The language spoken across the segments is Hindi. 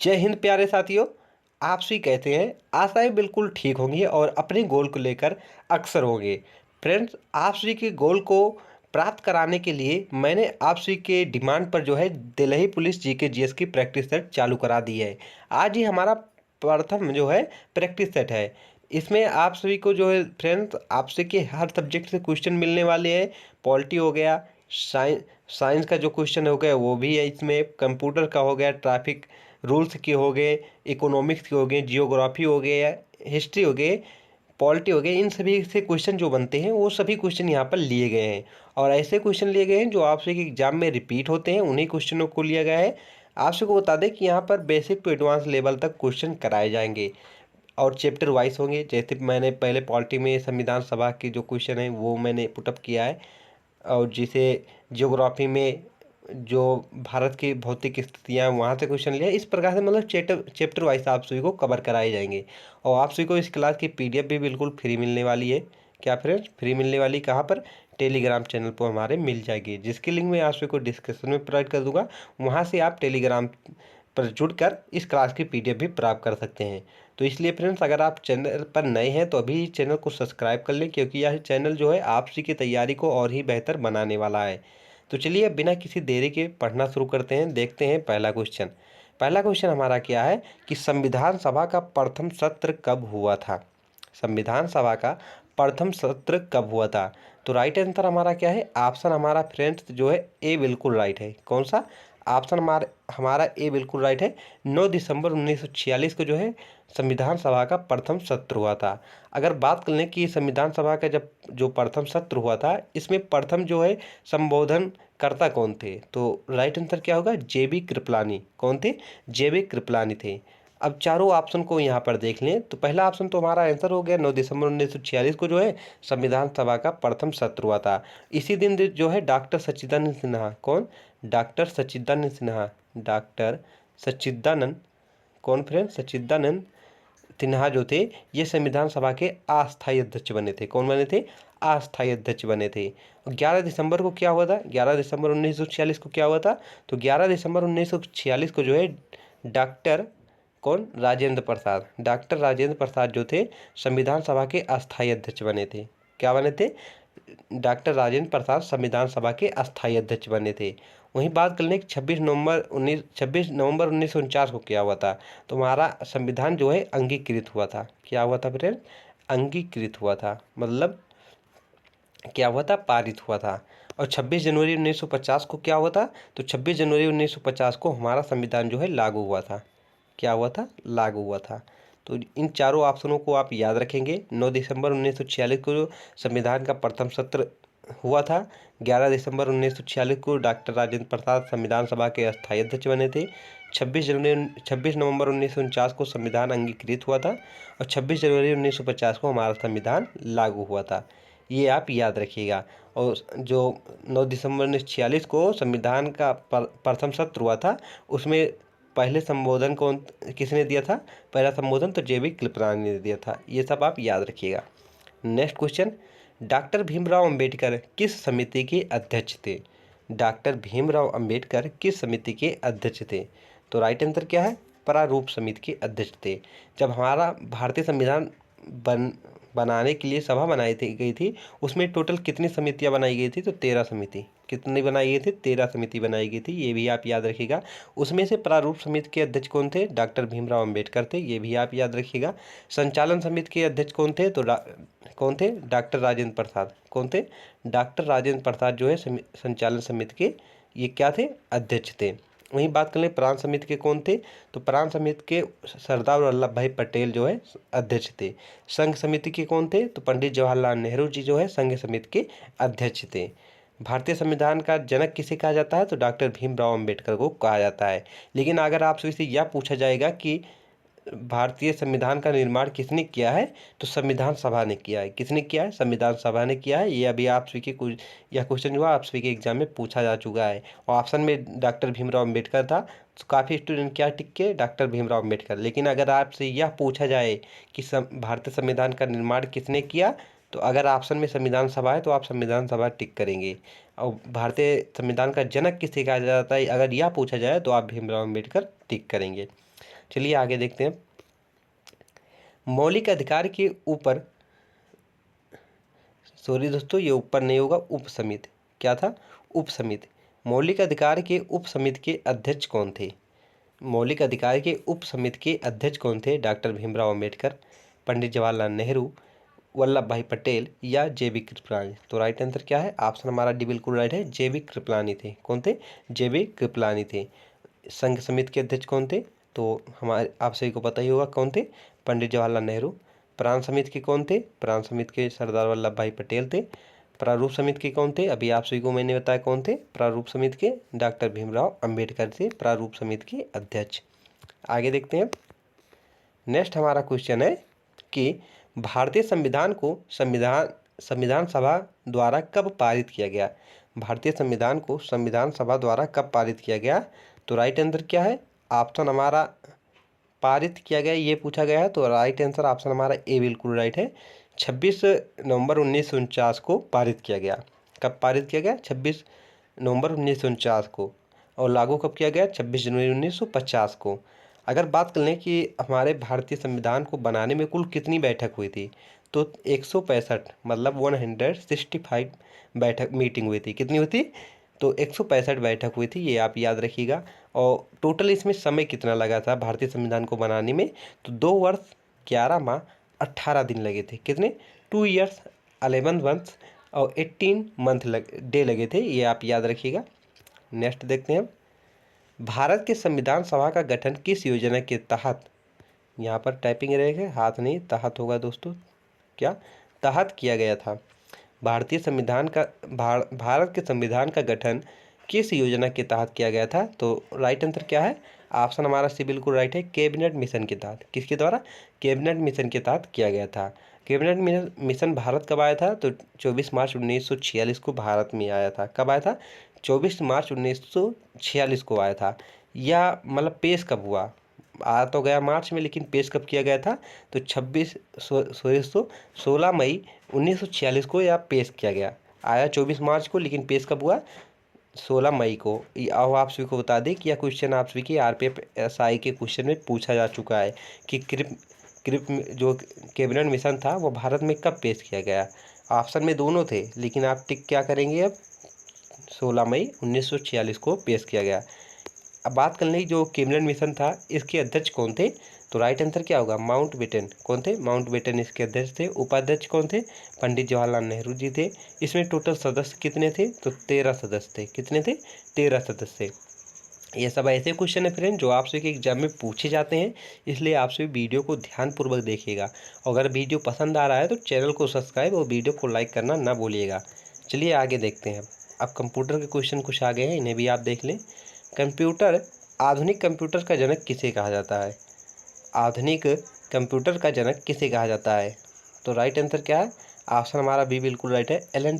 जय हिंद प्यारे साथियों। आप सभी कहते हैं आशाएं बिल्कुल ठीक होंगी और अपने गोल को लेकर अक्सर होंगे। फ्रेंड्स, आप सभी के गोल को प्राप्त कराने के लिए मैंने आप सभी के डिमांड पर जो है दिल्ली पुलिस जीके जीएस की प्रैक्टिस सेट चालू करा दी है। आज ही हमारा प्रथम जो है प्रैक्टिस सेट है। इसमें आप सभी को जो है फ्रेंड्स आपसे के हर सब्जेक्ट से क्वेश्चन मिलने वाले हैं। पॉलिटी हो गया, साइंस का जो क्वेश्चन हो गया वो भी है, इसमें कंप्यूटर का हो गया, ट्रैफिक रूल्स के हो गए, इकोनॉमिक्स के हो गए, जियोग्राफी हो गए, हिस्ट्री हो गए, पॉलिटी हो गए। इन सभी से क्वेश्चन जो बनते हैं वो सभी क्वेश्चन यहाँ पर लिए गए हैं और ऐसे क्वेश्चन लिए गए हैं जो आपसे एग्जाम में रिपीट होते हैं, उन्हीं क्वेश्चनों को लिया गया है। आप सबको बता दें कि यहाँ पर बेसिक टू एडवांस लेवल तक क्वेश्चन कराए जाएंगे और चैप्टर वाइज होंगे। जैसे मैंने पहले पॉलिटी में संविधान सभा के जो क्वेश्चन है वो मैंने पुटअप किया है, और जिसे जियोग्राफी में जो भारत की भौतिक स्थितियाँ वहाँ से क्वेश्चन लिया। इस प्रकार से मतलब चैप्टर वाइज आप सभी को कवर कराए जाएंगे। और आप सभी को इस क्लास की पीडीएफ भी बिल्कुल फ्री मिलने वाली है। क्या फ्रेंड्स, फ्री मिलने वाली कहाँ पर? टेलीग्राम चैनल पर हमारे मिल जाएगी, जिसकी लिंक मैं आप सभी को डिस्क्रिप्शन में प्रोवाइड कर दूंगा। वहाँ से आप टेलीग्राम पर जुड़कर इस क्लास की पीडीएफ भी प्राप्त कर सकते हैं। तो इसलिए फ्रेंड्स, अगर आप चैनल पर नए हैं तो अभी चैनल को सब्सक्राइब कर लें, क्योंकि यह चैनल जो है आप सभी की तैयारी को और ही बेहतर बनाने वाला है। तो चलिए बिना किसी देरी के पढ़ना शुरू करते हैं। देखते हैं पहला क्वेश्चन। पहला क्वेश्चन हमारा क्या है कि संविधान सभा का प्रथम सत्र कब हुआ था? संविधान सभा का प्रथम सत्र कब हुआ था? तो राइट आंसर हमारा क्या है? ऑप्शन हमारा फ्रेंड्स जो है ए बिल्कुल राइट है। कौन सा? ऑप्शन हमारा ए बिल्कुल राइट है। 9 दिसंबर 1946 को जो है संविधान सभा का प्रथम सत्र हुआ था। अगर बात कर लें कि संविधान सभा का जब जो प्रथम सत्र हुआ था, इसमें प्रथम जो है संबोधन करता कौन थे? तो राइट आंसर क्या होगा? जेबी कृपलानी। कौन थे? जेबी कृपलानी थे। अब चारों ऑप्शन को यहाँ पर देख लें तो पहला ऑप्शन तो हमारा आंसर हो गया, 9 दिसंबर 1946 को जो है संविधान सभा का प्रथम सत्र हुआ था। इसी दिन जो है डॉक्टर सच्चिदानंद सिन्हा, कौन? डॉक्टर सच्चिदानंद सिन्हा, डॉक्टर सच्चिदानंद, कौन फ्रेंड? सच्चिदानंद सिन्हा जो थे ये संविधान सभा के अस्थायी अध्यक्ष बने थे। कौन बने थे? अस्थायी अध्यक्ष बने थे। 11 दिसंबर को क्या हुआ था? 11 दिसंबर 1946 को क्या हुआ था? तो 11 दिसंबर 1946 को जो है डॉक्टर, कौन? राजेंद्र प्रसाद, डॉक्टर राजेंद्र प्रसाद जो थे संविधान सभा के अस्थायी अध्यक्ष बने थे। क्या बने थे? डॉक्टर राजेंद्र प्रसाद संविधान सभा के अस्थायी अध्यक्ष बने थे। वहीं बात कर लें 26 नवंबर 1949 को क्या हुआ था? तो हमारा संविधान जो है अंगीकृत हुआ था। क्या हुआ था फ्रेंड? अंगीकृत हुआ था, मतलब क्या हुआ था? पारित हुआ था। और 26 जनवरी 1950 को क्या हुआ था? तो 26 जनवरी 1950 को हमारा संविधान जो है लागू हुआ था। क्या हुआ था? लागू हुआ था। तो इन चारों ऑप्शनों को आप याद रखेंगे। 9 दिसंबर 1946 को जो संविधान का प्रथम सत्र हुआ था, 11 दिसंबर 1946 को डॉक्टर राजेंद्र प्रसाद संविधान सभा के अस्थायी अध्यक्ष बने थे। 26 नवंबर 1949 को संविधान अंगीकृत हुआ था और 26 जनवरी 1950 को हमारा संविधान लागू हुआ था। ये आप याद रखिएगा। और जो 9 दिसंबर 1946 को संविधान का प्रथम सत्र हुआ था, उसमें पहले संबोधन कौन, किसने दिया था? पहला संबोधन तो जेबी कृपलानी ने दिया था। ये सब आप याद रखिएगा। Next question, doctor Bhimrao Ambedkar किस समिति के अध्यक्ष थे? डॉक्टर भीमराव अंबेडकर किस समिति के अध्यक्ष थे? तो राइट आंसर क्या है? प्रारूप समिति के अध्यक्ष थे। जब हमारा भारतीय संविधान बनाने के लिए सभा गई थी, उसमें टोटल कितनी समितियां बनाई गई थी? तो 13 समिति। कितनी बनाई गई थी? 13 समिति बनाई गई थी। ये भी आप याद रखिएगा। उसमें से प्रारूप समिति के अध्यक्ष कौन थे? डॉक्टर भीमराव अंबेडकर थे। ये भी आप याद रखिएगा। संचालन समिति के अध्यक्ष कौन थे? तो कौन थे? डॉक्टर राजेंद्र प्रसाद। कौन थे? डॉक्टर राजेंद्र प्रसाद जो है संचालन समिति के ये क्या थे? अध्यक्ष थे। वहीं बात कर लें प्रांत समिति के कौन थे? तो प्रांत समिति के सरदार वल्लभ भाई पटेल जो है अध्यक्ष थे। संघ समिति के कौन थे? तो पंडित जवाहरलाल नेहरू जी जो है संघ समिति के अध्यक्ष थे। भारतीय संविधान का जनक किसे कहा जाता है? तो डॉक्टर भीमराव अंबेडकर को कहा जाता है। लेकिन अगर आपसे से यह पूछा जाएगा कि भारतीय संविधान का निर्माण किसने किया है? तो संविधान सभा ने किया है। किसने किया है? संविधान सभा ने किया है। ये अभी आप सभी के कुछ यह क्वेश्चन जो है आप सभी के एग्जाम में पूछा जा चुका है। और ऑप्शन में डॉक्टर भीमराव अंबेडकर था, तो काफ़ी स्टूडेंट क्या टिक के? डॉक्टर भीमराव अंबेडकर। लेकिन अगर आपसे यह पूछा जाए कि भारतीय संविधान का निर्माण किसने किया, तो अगर ऑप्शन में संविधान सभा है तो आप संविधान सभा टिक करेंगे। और भारतीय संविधान का जनक किसे कहा जाता है, अगर यह पूछा जाए तो आप भीमराव अंबेडकर टिक करेंगे। चलिए आगे देखते हैं। मौलिक अधिकार के ऊपर, सॉरी दोस्तों ये ऊपर नहीं होगा, उप समिति, क्या था, उप समिति। मौलिक अधिकार के उप समिति के अध्यक्ष कौन थे? मौलिक अधिकार के उप समिति के अध्यक्ष कौन थे? डॉक्टर भीमराव अंबेडकर, पंडित जवाहरलाल नेहरू, वल्लभ भाई पटेल या जे.बी. कृपलानी। तो राइट आंसर क्या है? ऑप्शन हमारा डी बिल्कुल राइट है, जे.बी. कृपलानी थे। कौन थे? जे.बी. कृपलानी थे। संघ समिति के अध्यक्ष कौन थे? तो हमारे आप सभी को पता ही होगा कौन थे, पंडित जवाहरलाल नेहरू। प्रांत समिति के कौन थे? प्रांत समिति के सरदार वल्लभ भाई पटेल थे। प्रारूप समिति के कौन थे? अभी आप सभी को मैंने बताया कौन थे प्रारूप समिति के, डॉक्टर भीमराव अंबेडकर थे प्रारूप समिति के अध्यक्ष। आगे देखते हैं। नेक्स्ट हमारा क्वेश्चन है कि भारतीय संविधान को संविधान सभा द्वारा कब पारित किया गया? भारतीय संविधान को संविधान सभा द्वारा कब पारित किया गया? तो राइट आंसर क्या है? ऑप्शन हमारा पारित किया गया ये पूछा गया है, तो राइट आंसर ऑप्शन हमारा ए बिल्कुल राइट है। 26 नवंबर 1949 को पारित किया गया। कब पारित किया गया? 26 नवंबर 1949 को। और लागू कब किया गया? 26 जनवरी 1950 को। अगर बात कर लें कि हमारे भारतीय संविधान को बनाने में कुल कितनी बैठक हुई थी, तो 165 मतलब 165 बैठक मीटिंग हुई थी। कितनी हुई थी? तो 165 बैठक हुई थी, ये आप याद रखिएगा। और टोटल इसमें समय कितना लगा था भारतीय संविधान को बनाने में? तो 2 वर्ष 11 माह 18 दिन लगे थे। कितने? 2 ईयर्स 11 मंथ्स और 18 मंथ डे लगे थे, ये आप याद रखिएगा। नेक्स्ट देखते हैं। भारत के संविधान सभा का गठन किस योजना के तहत, यहाँ पर टाइपिंग रहेगा, हाथ नहीं, तहत होगा दोस्तों, क्या तहत किया गया था? भारतीय संविधान का भारत के संविधान का गठन किस योजना के तहत किया गया था? तो राइट आंसर क्या है? ऑप्शन हमारा सी बिल्कुल राइट है, कैबिनेट मिशन के तहत। किसके द्वारा? कैबिनेट मिशन के तहत किया गया था। कैबिनेट मिशन भारत कब आया था? तो 24 मार्च 1946 को भारत में आया था। कब आया था? 24 मार्च 1946 को आया था। या मतलब पेश कब हुआ? आ तो गया मार्च में, लेकिन पेश कब किया गया था? तो 16 मई 1946 को यह पेश किया गया। आया 24 मार्च को, लेकिन पेश कब हुआ? 16 मई को। अब आप सभी को बता दें कि यह क्वेश्चन आप सभी के RPF-SI के क्वेश्चन में पूछा जा चुका है कि क्रिप जो कैबिनेट मिशन था वो भारत में कब पेश किया गया। ऑप्शन में दोनों थे, लेकिन आप टिक क्या करेंगे? अब 16 मई 1946 को पेश किया गया। अब बात कर लें जो कैबिनेट मिशन था इसके अध्यक्ष कौन थे? तो राइट आंसर क्या होगा? माउंटबेटन। कौन थे? माउंटबेटन इसके अध्यक्ष थे। उपाध्यक्ष कौन थे? पंडित जवाहरलाल नेहरू जी थे। इसमें टोटल सदस्य कितने थे? तो 13 सदस्य थे। कितने थे? 13 सदस्य। ये सब ऐसे क्वेश्चन है फ्रेंड जो आपसे के एग्जाम में पूछे जाते हैं, इसलिए आपसे वीडियो को ध्यानपूर्वक देखिएगा। अगर वीडियो पसंद आ रहा है तो चैनल को सब्सक्राइब और वीडियो को लाइक करना ना भूलिएगा। चलिए आगे देखते हैं। अब कंप्यूटर के क्वेश्चन कुछ आ गए हैं, इन्हें भी आप देख लें। आधुनिक कंप्यूटर का जनक किसे कहा जाता है? आधुनिक कंप्यूटर का जनक किसे कहा जाता है? तो राइट आंसर क्या है? ऑप्शन हमारा बी बिल्कुल राइट है, एलन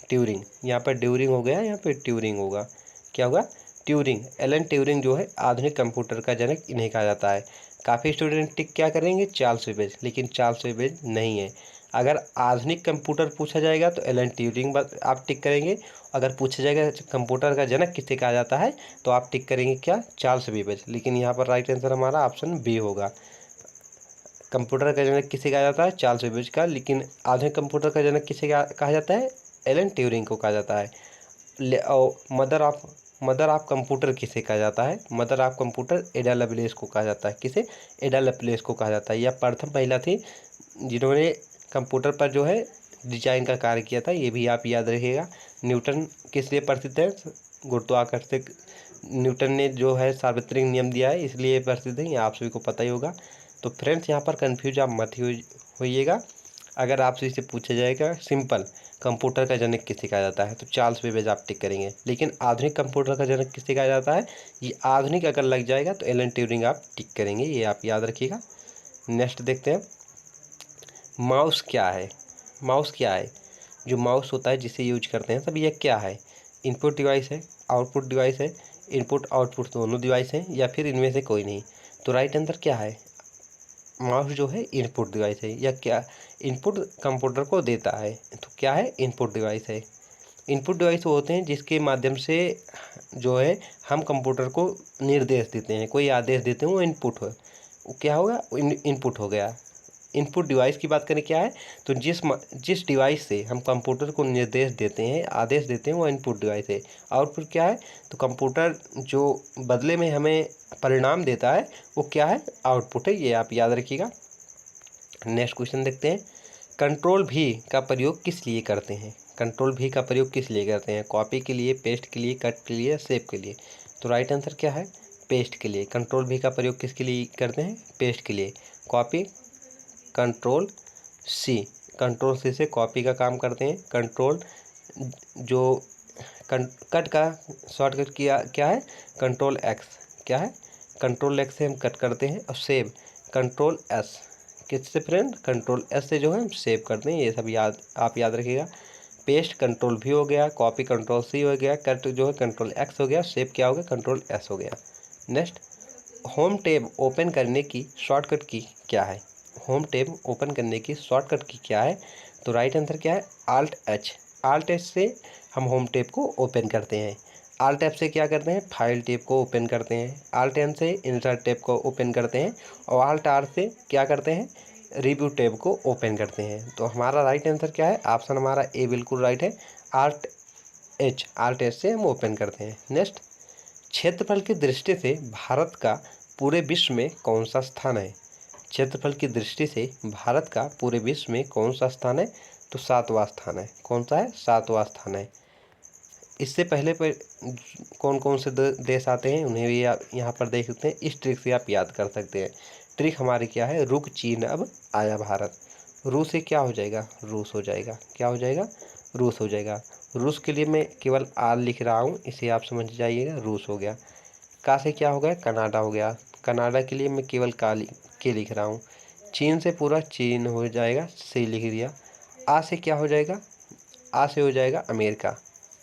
ट्यूरिंग। यहाँ पर ड्यूरिंग हो गया, यहाँ पर ट्यूरिंग होगा। क्या होगा? ट्यूरिंग। एलन ट्यूरिंग जो है आधुनिक कंप्यूटर का जनक इन्हें कहा जाता है। काफ़ी स्टूडेंट टिक क्या करेंगे? चार्ल्स बेबेज, लेकिन चार्ल्स बेबेज नहीं है। अगर आधुनिक कंप्यूटर पूछा जाएगा तो एलन ट्यूरिंग आप टिक करेंगे। अगर पूछा जाएगा कंप्यूटर का जनक किसे कहा जाता है तो आप टिक करेंगे क्या? Charles Babbage. लेकिन यहाँ पर राइट आंसर हमारा ऑप्शन बी होगा। कंप्यूटर का जनक किसे कहा जाता है? चार्ल्स बेबेज का। लेकिन आधुनिक कंप्यूटर का जनक किसे कहा जाता है? एलन ट्यूरिंग को कहा जाता है। मदर ऑफ कंप्यूटर किसे कहा जाता है? मदर ऑफ कंप्यूटर एडा लवलेस को कहा जाता है। किसे? एडा लवलेस को कहा जाता है। यह प्रथम महिला थी जिन्होंने कंप्यूटर पर जो है डिजाइन का कार्य किया था, ये भी आप याद रखिएगा। न्यूटन किस लिए प्रसिद्ध है? गुरुत्वाकर्षण न्यूटन ने जो है सार्वत्रिक नियम दिया है, इसलिए प्रसिद्ध है, ये आप सभी को पता ही होगा। तो फ्रेंड्स यहाँ पर कन्फ्यूज आप मत होइएगा। अगर आपसे इसे पूछा जाएगा सिंपल कंप्यूटर का जनक किसे कहा जाता है तो चार्ल्स बेबेज आप टिक करेंगे। लेकिन आधुनिक कंप्यूटर का जनक किसे कहा जाता है, ये आधुनिक अगर लग जाएगा तो एलन ट्यूरिंग आप टिक करेंगे, ये आप याद रखिएगा। नेक्स्ट देखते हैं। माउस क्या है? माउस क्या है? जो माउस होता है जिसे यूज करते हैं सब, यह क्या है? इनपुट डिवाइस है, आउटपुट डिवाइस है, इनपुट आउटपुट दोनों डिवाइस हैं, या फिर इनमें से कोई नहीं? तो राइट आंसर क्या है? माउस जो है इनपुट डिवाइस है। या क्या इनपुट कंप्यूटर को देता है, तो क्या है? इनपुट डिवाइस है। इनपुट डिवाइस वो होते हैं जिसके माध्यम से जो है हम कंप्यूटर को निर्देश देते हैं, कोई आदेश देते हैं, वो इनपुट हो, वो क्या होगा, इनपुट हो गया। इनपुट डिवाइस की बात करें क्या है, तो जिस डिवाइस से हम कंप्यूटर को निर्देश देते हैं, आदेश देते हैं, वो इनपुट डिवाइस है। आउटपुट क्या है, तो कंप्यूटर जो बदले में हमें परिणाम देता है वो क्या है, आउटपुट है। ये आप याद रखिएगा। नेक्स्ट क्वेश्चन देखते हैं, कंट्रोल भी का प्रयोग किस लिए करते हैं। कंट्रोल भी का प्रयोग किस लिए करते हैं, कॉपी के लिए, पेस्ट के लिए, कट के लिए, सेव के लिए। तो राइट आंसर क्या है, पेस्ट के लिए। कंट्रोल भी का प्रयोग किसके लिए करते हैं, पेस्ट के लिए। Copy, control C, control C से कॉपी का काम करते हैं। कंट्रोल जो कट का शॉर्टकट किया क्या है, कंट्रोल एक्स, क्या है, कंट्रोल एक्स से हम कट करते हैं। और सेव, कंट्रोल एस, किससे फ्रेंड, कंट्रोल एस से जो है हम सेव करते हैं। ये सब आप याद रखिएगा। पेस्ट कंट्रोल भी हो गया, कॉपी कंट्रोल सी हो गया, कट जो है कंट्रोल एक्स हो गया, सेव क्या हो गया, कंट्रोल एस हो गया। नेक्स्ट, होम टैब ओपन करने की शॉर्टकट की क्या है। होम टैब ओपन करने की शॉर्टकट की क्या है, तो राइट आंसर क्या है, आल्ट एच। आल्ट एच से हम होम टैब को ओपन करते हैं। आल्ट एफ से क्या करते हैं, फाइल टैब को ओपन करते हैं। आल्ट एन से इंसर्ट टैब को ओपन करते हैं। और आल्ट आर से क्या करते हैं, रिव्यू टैब को ओपन करते हैं। तो हमारा राइट आंसर क्या है, ऑप्शन हमारा ए बिल्कुल राइट है। आल्ट एच, आल्ट एच से हम ओपन करते हैं। नेक्स्ट, क्षेत्रफल की दृष्टि से भारत का पूरे विश्व में कौन सा स्थान है। क्षेत्रफल की दृष्टि से भारत का पूरे विश्व में कौन सा स्थान है, तो 7वां स्थान है। कौन सा है, 7वां स्थान है। इससे पहले पर कौन कौन से देश आते हैं उन्हें भी आप यहाँ पर देख सकते हैं। इस ट्रिक से आप याद कर सकते हैं। ट्रिक हमारी क्या है, रुक चीन अब आया भारत। रूस से क्या हो जाएगा, रूस हो जाएगा, क्या हो जाएगा, रूस हो जाएगा। रूस के लिए मैं केवल आर लिख रहा हूँ, इसे आप समझ जाइएगा, रूस हो गया। का से क्या हो गया, कनाडा हो गया। कनाडा के लिए मैं केवल के लिख रहा हूँ। चीन से पूरा चीन हो जाएगा, सी लिख दिया। आ से क्या हो जाएगा, आ से हो जाएगा अमेरिका,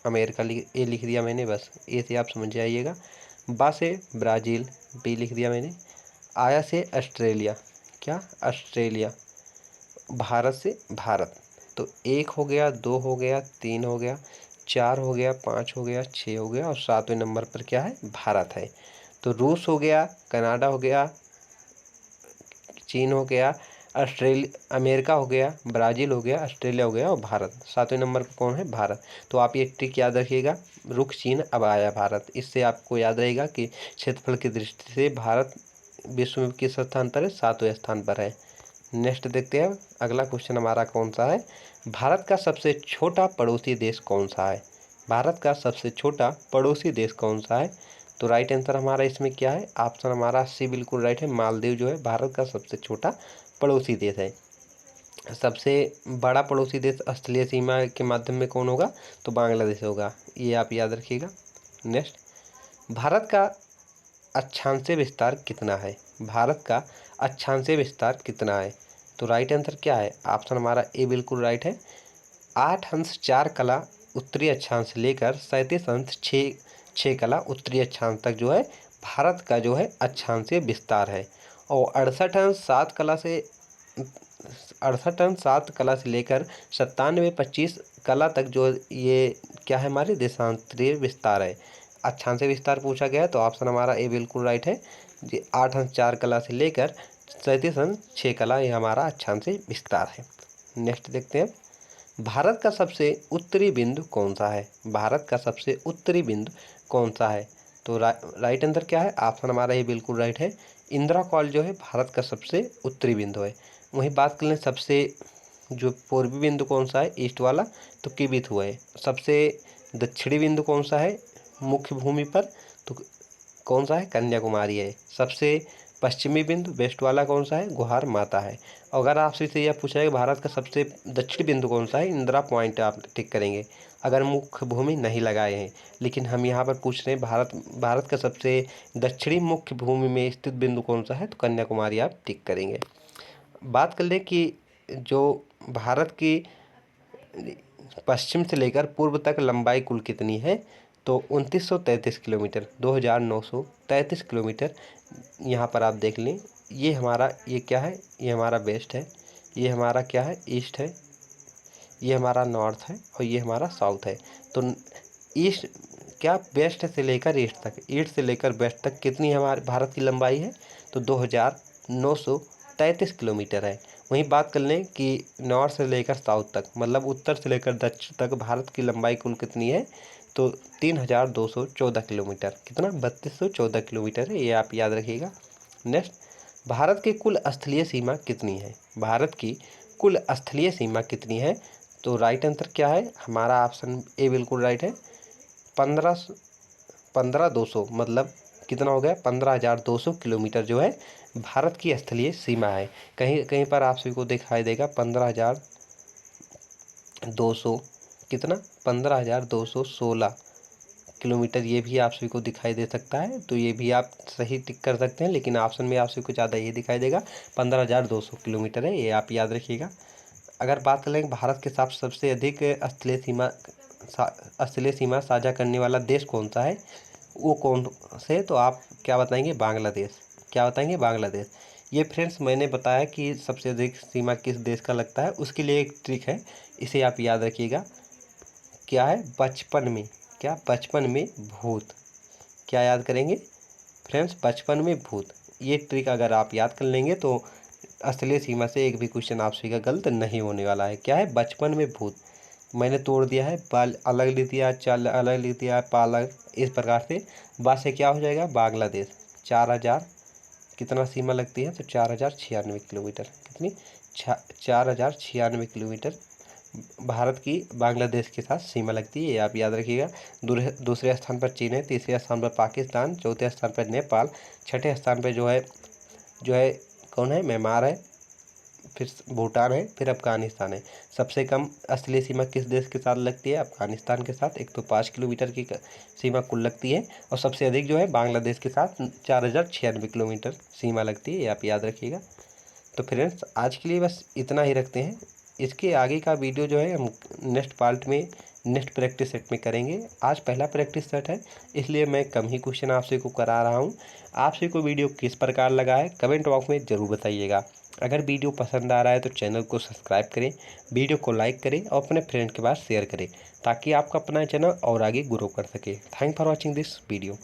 अमेरिका ए लिख दिया मैंने, बस ए से आप समझ जाइएगा। बा से ब्राज़ील, बी लिख दिया मैंने। आया से ऑस्ट्रेलिया, क्या, ऑस्ट्रेलिया। भारत से भारत, तो 1 हो गया, 2 हो गया, 3 हो गया, 4 हो गया, 5 हो गया, 6 हो गया, और 7वें नंबर पर क्या है, भारत है। तो रूस हो गया, कनाडा हो गया, चीन हो गया, अमेरिका हो गया, ब्राज़ील हो गया, ऑस्ट्रेलिया हो गया, और भारत 7वें नंबर पर कौन है, भारत। तो आप ये ट्रिक याद रखिएगा, रुक चीन अब आया भारत। इससे आपको याद रहेगा कि क्षेत्रफल की दृष्टि से भारत विश्व में किस स्थान पर है, 7वें स्थान पर है। नेक्स्ट देखते हैं, अगला क्वेश्चन हमारा कौन सा है, भारत का सबसे छोटा पड़ोसी देश कौन सा है। भारत का सबसे छोटा पड़ोसी देश कौन सा है, तो राइट आंसर हमारा इसमें क्या है, ऑप्शन हमारा सी बिल्कुल राइट है। मालदीव जो है भारत का सबसे छोटा पड़ोसी देश है। सबसे बड़ा पड़ोसी देश स्थलीय सीमा के माध्यम में कौन होगा, तो बांग्लादेश होगा। ये आप याद रखिएगा। नेक्स्ट, भारत का अक्षांशीय विस्तार कितना है। भारत का अक्षांशीय विस्तार कितना है, तो राइट आंसर क्या है, ऑप्शन हमारा ए बिल्कुल राइट है। 8 अंश 4 कला उत्तरी अक्षांश लेकर 37 अंश 6 कला उत्तरी अक्षांश तक जो है भारत का जो है अक्षांशीय विस्तार है। और 68 अंश 7 कला से लेकर 97 कला तक जो ये क्या है, हमारे देशांतरीय विस्तार है। अक्षांशीय विस्तार पूछा गया है, तो ऑप्शन हमारा ए बिल्कुल राइट है। 8 अंश 4 कला से लेकर 37 अंश 6 कला, ये हमारा अक्षांशीय विस्तार है। नेक्स्ट देखते हैं, भारत का सबसे उत्तरी बिंदु कौन सा है। भारत का सबसे उत्तरी बिंदु कौन सा है, तो राइट आंसर क्या है, ऑप्शन हमारा ये बिल्कुल राइट है। इंदिरा कॉल जो है भारत का सबसे उत्तरी बिंदु है। वहीं बात कर लें सबसे जो पूर्वी बिंदु कौन सा है, ईस्ट वाला, तो किबिथु है। सबसे दक्षिणी बिंदु कौन सा है मुख्य भूमि पर, तो कौन सा है, कन्याकुमारी है। सबसे पश्चिमी बिंदु वेस्ट वाला कौन सा है, गुहार माता है। अगर आपसे से यह पूछा है कि भारत का सबसे दक्षिणी बिंदु कौन सा है, इंदिरा पॉइंट आप टिक करेंगे अगर मुख्य भूमि नहीं लगाए हैं। लेकिन हम यहाँ पर पूछ रहे हैं भारत का सबसे दक्षिणी मुख्य भूमि में स्थित बिंदु कौन सा है, तो कन्याकुमारी आप टिक करेंगे। बात कर लें कि जो भारत की पश्चिम से लेकर पूर्व तक लंबाई कुल कितनी है, तो 2933 किलोमीटर, 2933 किलोमीटर। यहाँ पर आप देख लें, ये हमारा ये क्या है, ये हमारा वेस्ट है, ये हमारा क्या है, ईस्ट है, ये हमारा नॉर्थ है और ये हमारा साउथ है। तो ईस्ट क्या वेस्ट से लेकर ईस्ट से लेकर वेस्ट तक कितनी हमारे भारत की लंबाई है? तो 2933 किलोमीटर है। वहीं बात कर लें कि नॉर्थ से लेकर साउथ तक, मतलब उत्तर से लेकर दक्षिण तक भारत की लंबाई कुल कितनी है? तो 3214 किलोमीटर। कितना? 3214 किलोमीटर है, ये आप याद रखिएगा। नेक्स्ट, भारत की कुल स्थलीय सीमा कितनी है? भारत की कुल स्थलीय सीमा कितनी है? तो राइट आंसर क्या है? हमारा ऑप्शन ए बिल्कुल राइट है। 15,200 मतलब कितना हो गया? 15,200 किलोमीटर जो है भारत की स्थलीय सीमा है। कहीं कहीं पर आप सभी को दिखाई देगा 15,200 कितना? 15,216 किलोमीटर, ये भी आप सभी को दिखाई दे सकता है। तो ये भी आप सही टिक कर सकते हैं, लेकिन ऑप्शन में आप सभी को ज़्यादा ये दिखाई देगा 15,200 किलोमीटर है, ये आप याद रखिएगा। अगर बात करें भारत के साथ सबसे अधिक स्थलीय सीमा साझा करने वाला देश कौन सा है, वो कौन से? तो आप क्या बताएंगे? बांग्लादेश। क्या बताएंगे? बांग्लादेश। ये फ्रेंड्स मैंने बताया कि सबसे अधिक सीमा किस देश का लगता है, उसके लिए एक ट्रिक है, इसे आप याद रखिएगा। क्या है? बचपन में, क्या? बचपन में भूत। क्या याद करेंगे फ्रेंड्स? बचपन में भूत। ये ट्रिक अगर आप याद कर लेंगे तो स्थलीय सीमा से एक भी क्वेश्चन आपसे का गलत नहीं होने वाला है। क्या है? बचपन में भूत। मैंने तोड़ दिया है, बाल अलग लिख दिया, चाल अलग लिख दिया, पालक, इस प्रकार से बाद से क्या हो जाएगा? बांग्लादेश। 4,000 कितना सीमा लगती है? तो 4,096 किलोमीटर। कितनी? 4,096 किलोमीटर भारत की बांग्लादेश के साथ सीमा लगती है, ये आप याद रखिएगा। दूसरे स्थान पर चीन है, तीसरे स्थान पर पाकिस्तान, चौथे स्थान पर नेपाल, छठे स्थान पर जो है कौन है? म्यांमार है, फिर भूटान है, फिर अफगानिस्तान है। सबसे कम स्थलीय सीमा किस देश के साथ लगती है? अफगानिस्तान के साथ, 105 किलोमीटर की सीमा कुल लगती है। और सबसे अधिक जो है बांग्लादेश के साथ 4,096 किलोमीटर सीमा लगती है, ये आप याद रखिएगा। तो फ्रेंड्स आज के लिए बस इतना ही रखते हैं। इसके आगे का वीडियो जो है हम नेक्स्ट पार्ट में नेक्स्ट प्रैक्टिस सेट में करेंगे। आज पहला प्रैक्टिस सेट है, इसलिए मैं कम ही क्वेश्चन आपसे को करा रहा हूँ। आपसे को वीडियो किस प्रकार लगा है कमेंट बॉक्स में ज़रूर बताइएगा। अगर वीडियो पसंद आ रहा है तो चैनल को सब्सक्राइब करें, वीडियो को लाइक करें और अपने फ्रेंड के पास शेयर करें, ताकि आपका अपना चैनल और आगे ग्रो कर सके। Thank for watching this video.